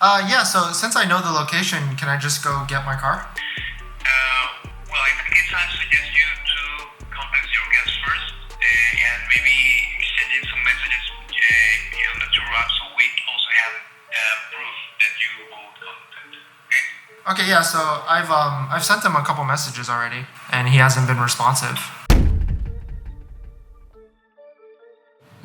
Yeah, so since I know the location, can I just go get my car? Well, in that case, I suggest you to contact your guest first and maybe exchanging some messages on the Turo app so we also have proof that you both contact. Okay? Okay, yeah, so I've sent him a couple messages already, and he hasn't been responsive.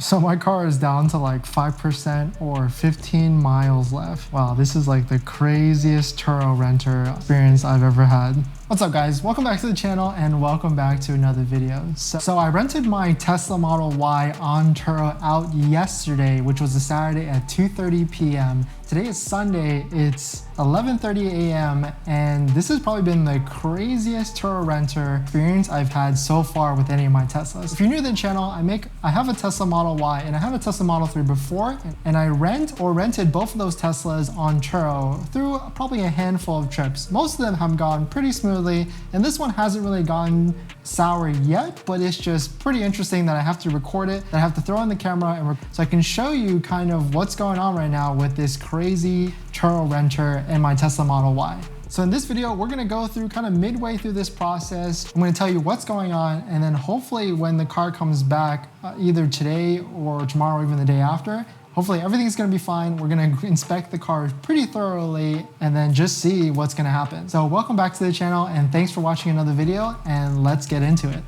So my car is down to like 5% or 15 miles left. Wow, this is like the craziest Turo renter experience I've ever had. What's up guys? Welcome back to the channel and welcome back to another video. So I rented my Tesla Model Y on Turo out yesterday, which was a Saturday at 2:30 p.m. Today is Sunday, it's 11:30 a.m. and this has probably been the craziest Turo renter experience I've had so far with any of my Teslas. If you're new to the channel, I have a Tesla Model Y and I have a Tesla Model 3 before, and I rented both of those Teslas on Turo through probably a handful of trips. Most of them have gone pretty smoothly, and this one hasn't really gone sour yet, but it's just pretty interesting that I have to record it, that I have to throw on the camera so I can show you kind of what's going on right now with this crazy Turo renter and my Tesla Model Y. So in this video, we're gonna go through kind of midway through this process. I'm gonna tell you what's going on, and then hopefully when the car comes back, either today or tomorrow, or even the day after, hopefully everything's gonna be fine. We're gonna inspect the car pretty thoroughly and then just see what's gonna happen. So welcome back to the channel and thanks for watching another video, and let's get into it.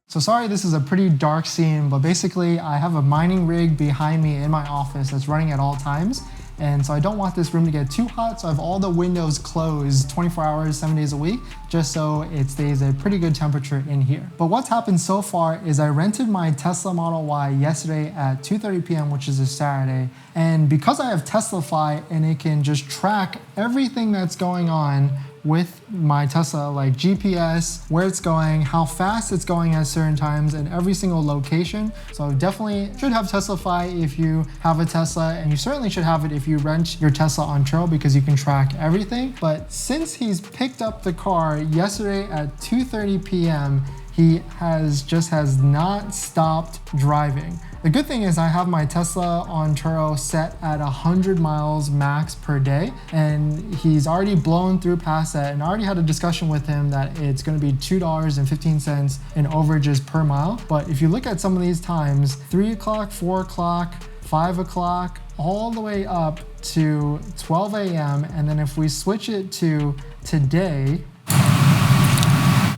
So sorry, this is a pretty dark scene, but basically I have a mining rig behind me in my office that's running at all times. And so I don't want this room to get too hot, so I have all the windows closed 24 hours, 7 days a week, just so it stays a pretty good temperature in here. But what's happened so far is I rented my Tesla Model Y yesterday at 2:30 p.m., which is a Saturday. And because I have Teslafy and it can just track everything that's going on with my Tesla, like GPS, where it's going, how fast it's going at certain times, and every single location. So definitely should have Teslafy if you have a Tesla, and you certainly should have it if you rent your Tesla on Turo because you can track everything. But since he's picked up the car yesterday at 2:30 p.m., he has not stopped driving. The good thing is I have my Tesla on Turo set at 100 miles max per day, and he's already blown through past that, and I already had a discussion with him that it's gonna be $2.15 in overages per mile. But if you look at some of these times, 3 o'clock, 4 o'clock, 5 o'clock, all the way up to 12 a.m. And then if we switch it to today,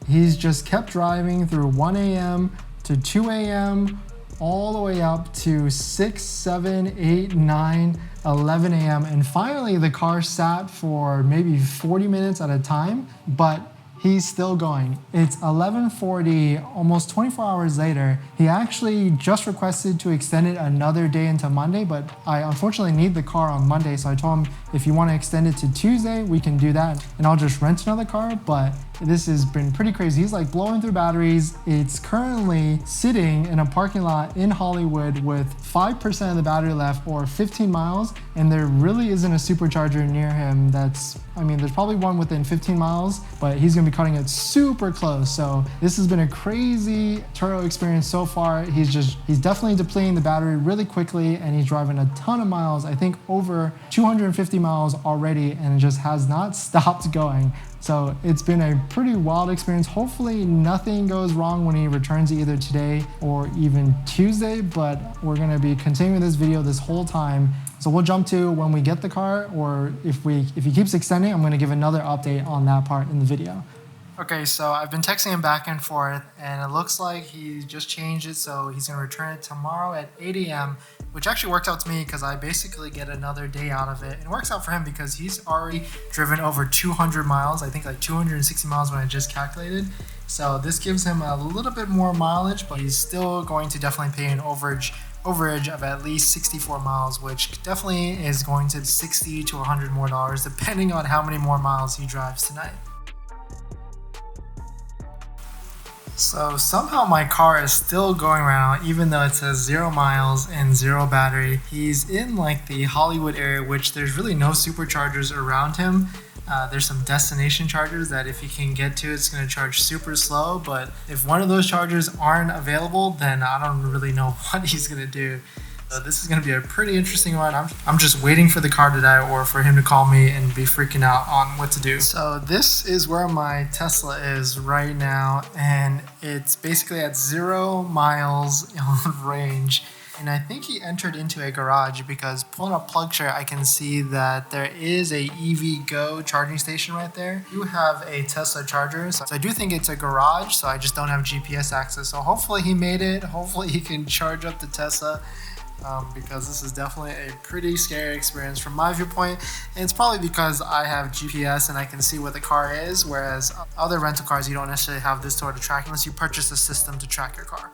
he's just kept driving through 1 a.m. to 2 a.m., all the way up to 6, 7, 8, 9, 11 a.m. And finally the car sat for maybe 40 minutes at a time, but he's still going. It's 11:40, almost 24 hours later. He actually just requested to extend it another day into Monday, but I unfortunately need the car on Monday, so I told him if you want to extend it to Tuesday, we can do that, and I'll just rent another car. But this has been pretty crazy. He's like blowing through batteries. It's currently sitting in a parking lot in Hollywood with 5% of the battery left, or 15 miles, and there really isn't a supercharger near him there's probably one within 15 miles, but he's gonna be cutting it super close. So this has been a crazy Turo experience so far. He's definitely depleting the battery really quickly, and he's driving a ton of miles, I think over 250 miles already, and just has not stopped going. So it's been a pretty wild experience. Hopefully nothing goes wrong when he returns either today or even Tuesday, but we're gonna be continuing this video this whole time. So we'll jump to when we get the car, or if he keeps extending, I'm gonna give another update on that part in the video. Okay, so I've been texting him back and forth, and it looks like he just changed it, so he's gonna return it tomorrow at 8 a.m., which actually worked out to me because I basically get another day out of it. And it works out for him because he's already driven over 200 miles, I think like 260 miles when I just calculated. So this gives him a little bit more mileage, but he's still going to definitely pay an overage of at least 64 miles, which definitely is going to be $60 to $100 more, depending on how many more miles he drives tonight. So somehow my car is still going right now, even though it says 0 miles and 0 battery. He's in like the Hollywood area, which there's really no superchargers around him. There's some destination chargers that if you can get to, it's going to charge super slow. But if one of those chargers aren't available, then I don't really know what he's going to do. So this is going to be a pretty interesting one. I'm just waiting for the car to die or for him to call me and be freaking out on what to do. So this is where my Tesla is right now, and it's basically at 0 miles on range. And I think he entered into a garage because pulling up PlugShare, I can see that there is a EV Go charging station right there. You have a Tesla charger, so I do think it's a garage, so I just don't have GPS access. So hopefully he made it. Hopefully he can charge up the Tesla. Because this is definitely a pretty scary experience from my viewpoint. And it's probably because I have GPS and I can see where the car is, whereas other rental cars, you don't necessarily have this sort of tracking unless you purchase a system to track your car.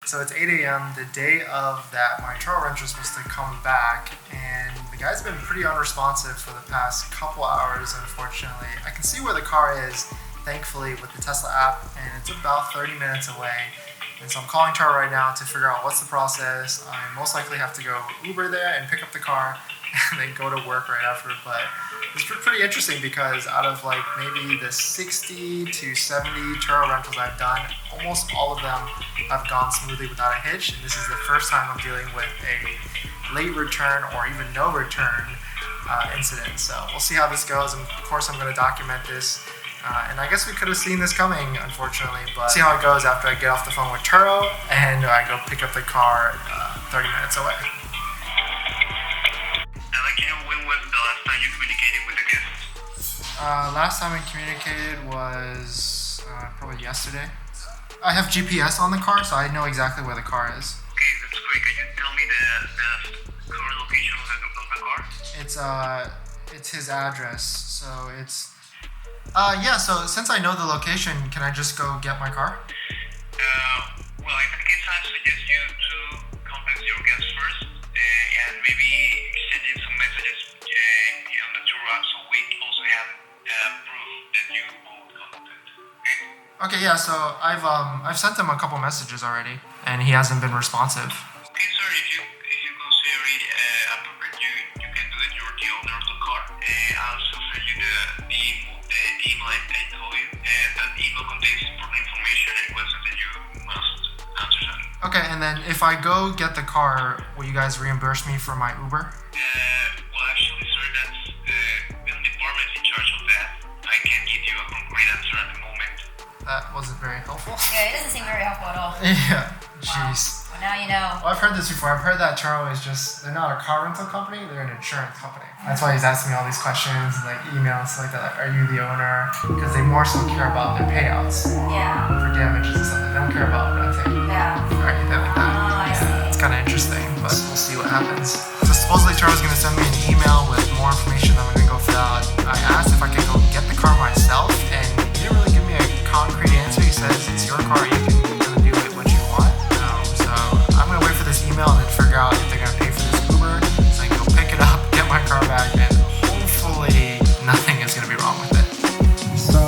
So it's 8 a.m. the day of that my Turo rental is supposed to come back, and the guy's been pretty unresponsive for the past couple hours, unfortunately. I can see where the car is, thankfully, with the Tesla app, and it's about 30 minutes away. And so I'm calling Turo right now to figure out what's the process. I most likely have to go Uber there and pick up the car and then go to work right after. But it's pretty interesting because out of like maybe the 60 to 70 Turo rentals I've done, almost all of them have gone smoothly without a hitch. And this is the first time I'm dealing with a late return or even no return incident. So we'll see how this goes. And of course I'm going to document this. And I guess we could have seen this coming, unfortunately, but see how it goes after I get off the phone with Turo and I go pick up the car 30 minutes away. I'd like to know, when was the last time you communicated with the guest? Last time we communicated was probably yesterday. I have GPS on the car, so I know exactly where the car is. Okay, that's great. Can you tell me the current location of the car? It's his address, so it's... yeah, so since I know the location, can I just go get my car? Well, in that case, I suggest you to contact your guest first and maybe exchanging some messages on the Turo app so we also have proof that you both contacted. Okay? Okay, yeah, so I've sent him a couple messages already, and he hasn't been responsive. Okay, sir, if you consider it appropriate, you can do it. You're the owner of the car. I'll also send you the email I told you, and that email contains important information and questions that you must answer. Okay, and then if I go get the car, will you guys reimburse me for my Uber? Well, actually, sir, that's the department in charge of that. I can't give you a concrete answer at the moment. That wasn't very helpful. Yeah, it doesn't seem very helpful at all. Yeah, jeez. Well, now you know. Well, I've heard this before. I've heard that Turo is just, they're not a car rental company, they're an insurance company. That's why he's asking me all these questions, like emails, stuff like that. Like, are you the owner? Because they more so care about their payouts Yeah. for damages and stuff. They don't care about renting Yeah. or anything like that. Oh, I see. It's kind of interesting, but we'll see what happens. So supposedly Turo's going to send me an email with more information that I'm going to go fill out. I asked if I could go get the car myself, and he didn't really give me a concrete answer. He says it's your car, you can kind of do with what you want. So I'm going to wait for this email and then figure out if they're going to pay for this Uber so I can go pick it up, get my car back, and hopefully nothing is going to be wrong with it. So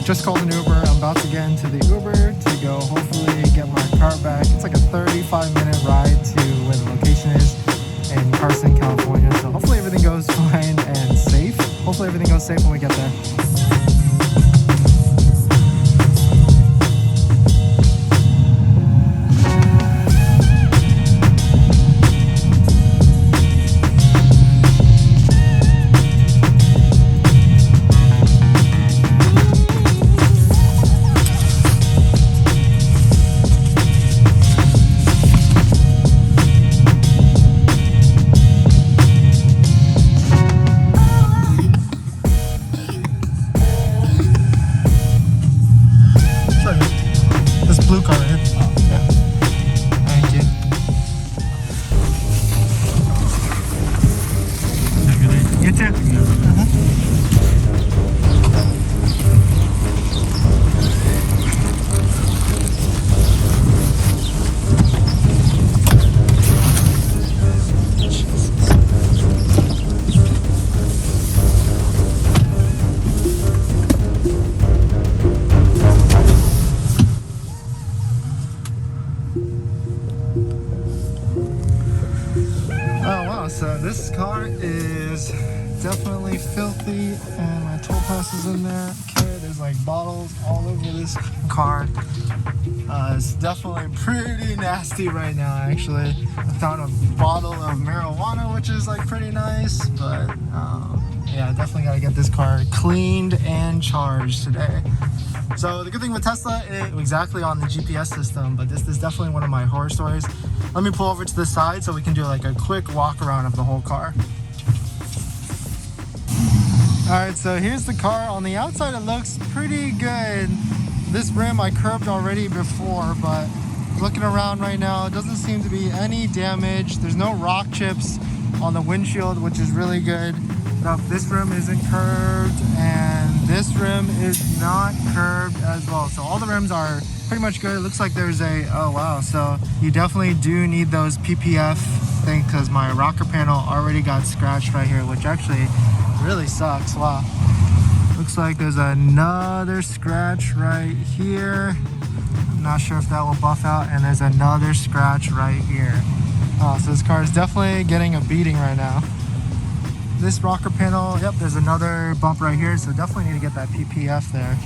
just called an Uber. I'm about to get into the Uber to go hopefully get my car back. It's like a 35-minute ride to where the location is in Carson, California. So hopefully everything goes fine and safe. Hopefully everything goes safe when we get there. Blue car, right? Yeah. Thank you. You too. So this car is is definitely filthy, and my toll pass is in there. Okay, there's like bottles all over this car. It's definitely pretty nasty right now, actually. I found a bottle of marijuana, which is like pretty nice, but yeah, I definitely gotta get this car cleaned and charged today. So the good thing with Tesla is exactly on the GPS system, but this is definitely one of my horror stories. Let me pull over to the side so we can do like a quick walk around of the whole car. All right, so here's the car. On the outside, it looks pretty good. This rim I curbed already before, but looking around right now, it doesn't seem to be any damage. There's no rock chips on the windshield, which is really good. Nope, this rim isn't curved, and this rim is not curved as well. So all the rims are pretty much good. It looks like there's a, oh wow, so you definitely do need those PPF things because my rocker panel already got scratched right here, which actually really sucks. Wow. Looks like there's another scratch right here. I'm not sure if that will buff out, and there's another scratch right here. Oh, so this car is definitely getting a beating right now. This rocker panel, yep, there's another bump right here, so definitely need to get that PPF there.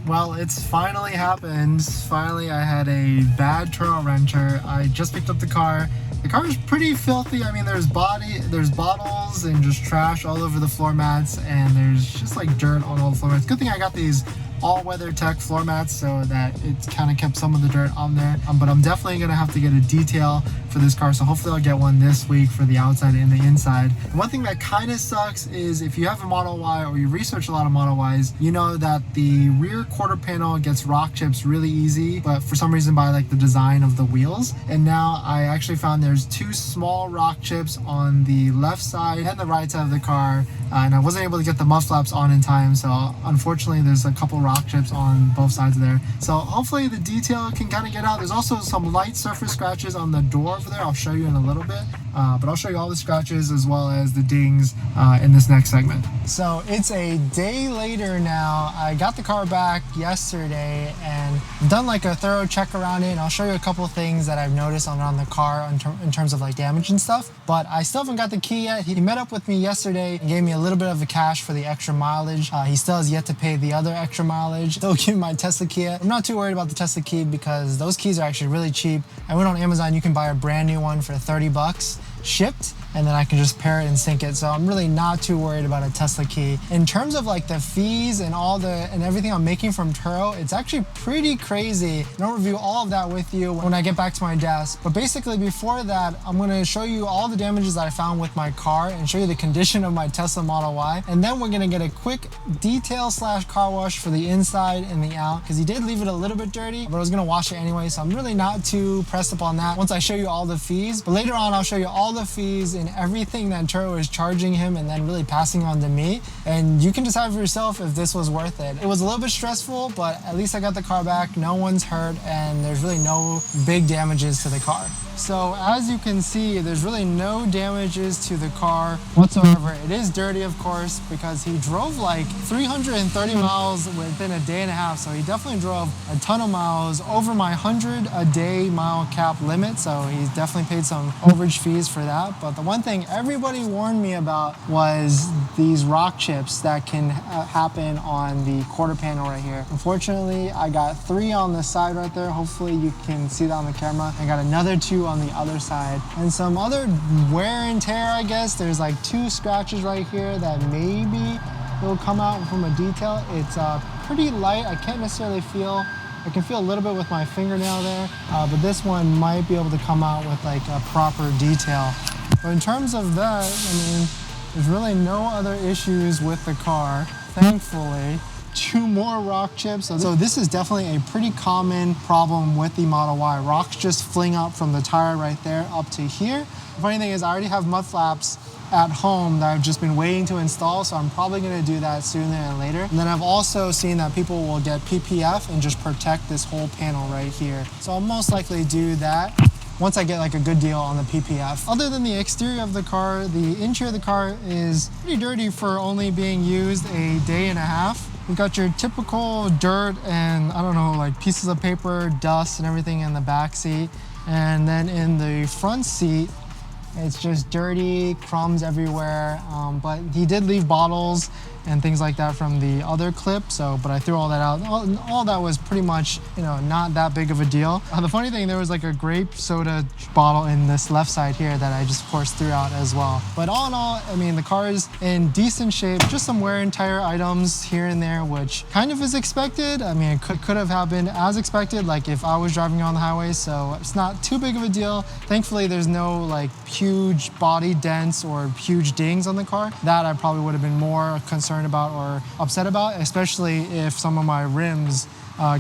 Well, it's finally happened. Finally, I had a bad Turo renter. I just picked up the car. The car is pretty filthy. I mean, there's bottles and just trash all over the floor mats, and there's just like dirt on all the floor mats. Good thing I got these all-weather tech floor mats so that it kind of kept some of the dirt on there. But I'm definitely gonna have to get a detail for this car, so hopefully I'll get one this week for the outside and the inside. And one thing that kind of sucks is if you have a Model Y or you research a lot of Model Ys, you know that the rear quarter panel gets rock chips really easy, but for some reason by like the design of the wheels. And now I actually found there's two small rock chips on the left side and the right side of the car, and I wasn't able to get the mud flaps on in time, so unfortunately there's a couple rock chips on both sides there. So hopefully the detail can kind of get out. There's also some light surface scratches on the door over there. I'll show you in a little bit, but I'll show you all the scratches as well as the dings in this next segment. So it's a day later now. I got the car back yesterday and done like a thorough check around it, and I'll show you a couple of things that I've noticed on the car in terms of like damage and stuff, but I still haven't got the key yet. He met up with me yesterday and gave me a little bit of a cash for the extra mileage. He still has yet to pay the other extra mileage. Still give me my Tesla key. I'm not too worried about the Tesla key because those keys are actually really cheap. I went on Amazon, you can buy a brand new one for 30 bucks shipped, and then I can just pair it and sync it. So I'm really not too worried about a Tesla key. In terms of like the fees and everything I'm making from Turo, it's actually pretty crazy. I'll review all of that with you when I get back to my desk. But basically before that, I'm gonna show you all the damages that I found with my car and show you the condition of my Tesla Model Y. And then we're gonna get a quick detail / car wash for the inside and the out, because he did leave it a little bit dirty, but I was gonna wash it anyway. So I'm really not too pressed up on that once I show you all the fees. But later on, I'll show you all the fees and everything that Turo is charging him and then really passing on to me, and you can decide for yourself if this was worth it. It was a little bit stressful, but at least I got the car back, no one's hurt, and there's really no big damages to the car. So as you can see, there's really no damages to the car whatsoever. It is dirty, of course, because he drove like 330 miles within a day and a half. So he definitely drove a ton of miles over my 100 a day mile cap limit. So he's definitely paid some overage fees for that. But the one thing everybody warned me about was these rock chips that can happen on the quarter panel right here. Unfortunately, I got 3 on the side right there. Hopefully you can see that on the camera. I got another 2 on the other side, and some other wear and tear, I guess. There's like 2 scratches right here that maybe will come out from a detail. It's pretty light. I can't necessarily feel, I can feel a little bit with my fingernail there, but this one might be able to come out with like a proper detail. But in terms of that, I mean, there's really no other issues with the car, thankfully. 2 more rock chips. So this is definitely a pretty common problem with the Model Y. Rocks just fling up from the tire right there up to here. The funny thing is I already have mud flaps at home that I've just been waiting to install, so I'm probably gonna do that sooner than later. And then I've also seen that people will get PPF and just protect this whole panel right here. So I'll most likely do that once I get like a good deal on the PPF. Other than the exterior of the car, the interior of the car is pretty dirty for only being used a day and a half. You've got your typical dirt and I don't know, like pieces of paper, dust and everything in the back seat. And then in the front seat, It's just dirty, crumbs everywhere. But he did leave bottles and things like that from the other clip. But I threw all that out. All that was pretty much, not that big of a deal. The funny thing, there was like a grape soda bottle in this left side here that I just, of course, threw out as well. But all in all, I mean, the car is in decent shape. Just some wear and tear items here and there, which kind of is expected. I mean, it could have happened as expected, like if I was driving on the highway. So it's not too big of a deal. Thankfully, there's no like huge body dents or huge dings on the car. That I probably would have been more concerned about or upset about, especially if some of my rims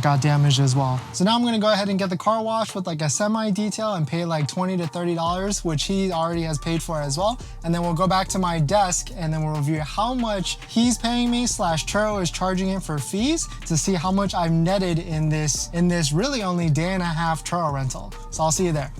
got damaged as well. So now I'm gonna go ahead and get the car washed with like a semi-detail and pay like $20 to $30, which he already has paid for as well. And then we'll go back to my desk and then we'll review how much he's paying me / Turo is charging him for fees to see how much I've netted in this really only day and a half Turo rental. So I'll see you there.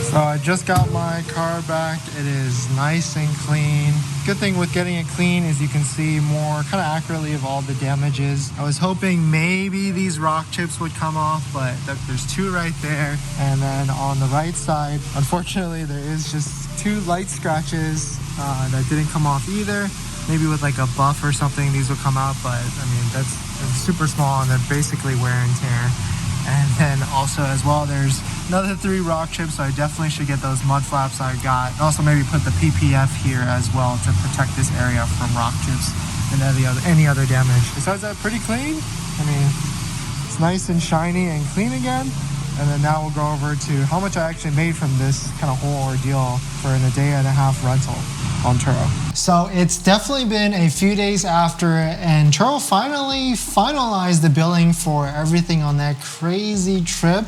So I just got my car back. It is nice and clean. Good thing with getting it clean is you can see more kind of accurately of all the damages. I was hoping maybe these rock chips would come off, but there's two right there. And then on the right side, unfortunately, there is just two light scratches that didn't come off either. Maybe with like a buff or something, these would come out, but I mean, they're super small and they're basically wear and tear. And then also as well, there's another 3 rock chips, so I definitely should get those mud flaps I got. And also maybe put the PPF here as well to protect this area from rock chips and any other damage. Besides that, pretty clean. I mean, it's nice and shiny and clean again. And then now we'll go over to how much I actually made from this kind of whole ordeal for a day and a half rental on Turo. So it's definitely been a few days after, and Turo finally finalized the billing for everything on that crazy trip.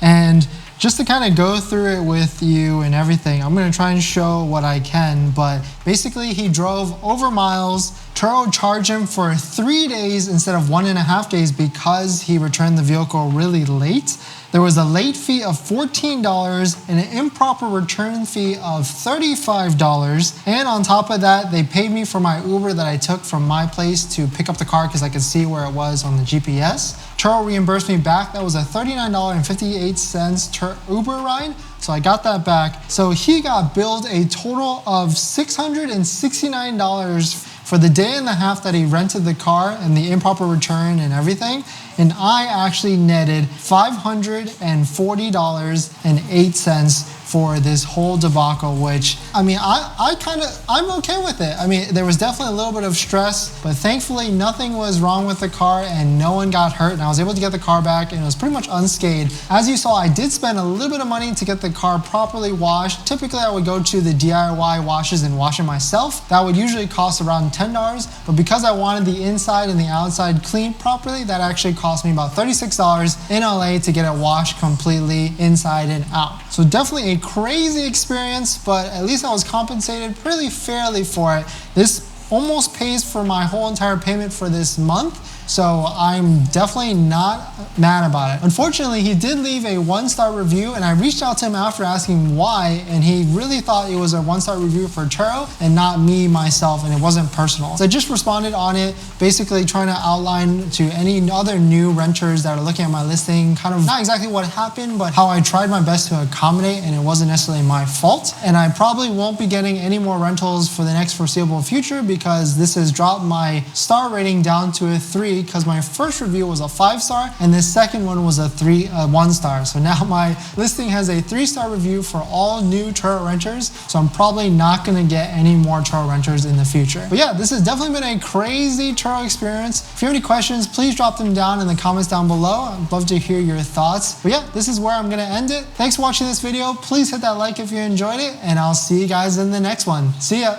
And just to kind of go through it with you and everything, I'm going to try and show what I can. But basically, he drove over miles. Turo charged him for 3 days instead of 1.5 days because he returned the vehicle really late. There was a late fee of $14 and an improper return fee of $35. And on top of that, they paid me for my Uber that I took from my place to pick up the car because I could see where it was on the GPS. Turo reimbursed me back. That was a $39.58 Uber ride. So I got that back. So he got billed a total of $669 for the day and a half that he rented the car and the improper return and everything. And I actually netted $540.08 for this whole debacle, which, I mean, I'm okay with it. I mean, there was definitely a little bit of stress, but thankfully nothing was wrong with the car and no one got hurt, and I was able to get the car back and it was pretty much unscathed. As you saw, I did spend a little bit of money to get the car properly washed. Typically, I would go to the DIY washes and wash it myself. That would usually cost around $10, but because I wanted the inside and the outside cleaned properly, that actually cost me about $36 in LA to get it washed completely inside and out. So definitely a crazy experience, but at least I was compensated pretty fairly for it. This almost pays for my whole entire payment for this month. So I'm definitely not mad about it. Unfortunately, he did leave a 1-star review, and I reached out to him after asking why, and he really thought it was a 1-star review for Turo and not me, myself, and it wasn't personal. So I just responded on it, basically trying to outline to any other new renters that are looking at my listing, kind of not exactly what happened, but how I tried my best to accommodate, and it wasn't necessarily my fault. And I probably won't be getting any more rentals for the next foreseeable future because this has dropped my star rating down to a 3, because my first review was a 5-star and the second one was a 1-star. So now my listing has a 3-star review for all new Turo renters. So I'm probably not going to get any more Turo renters in the future. But yeah, this has definitely been a crazy Turo experience. If you have any questions, please drop them down in the comments down below. I'd love to hear your thoughts. But yeah, this is where I'm going to end it. Thanks for watching this video. Please hit that like if you enjoyed it, and I'll see you guys in the next one. See ya.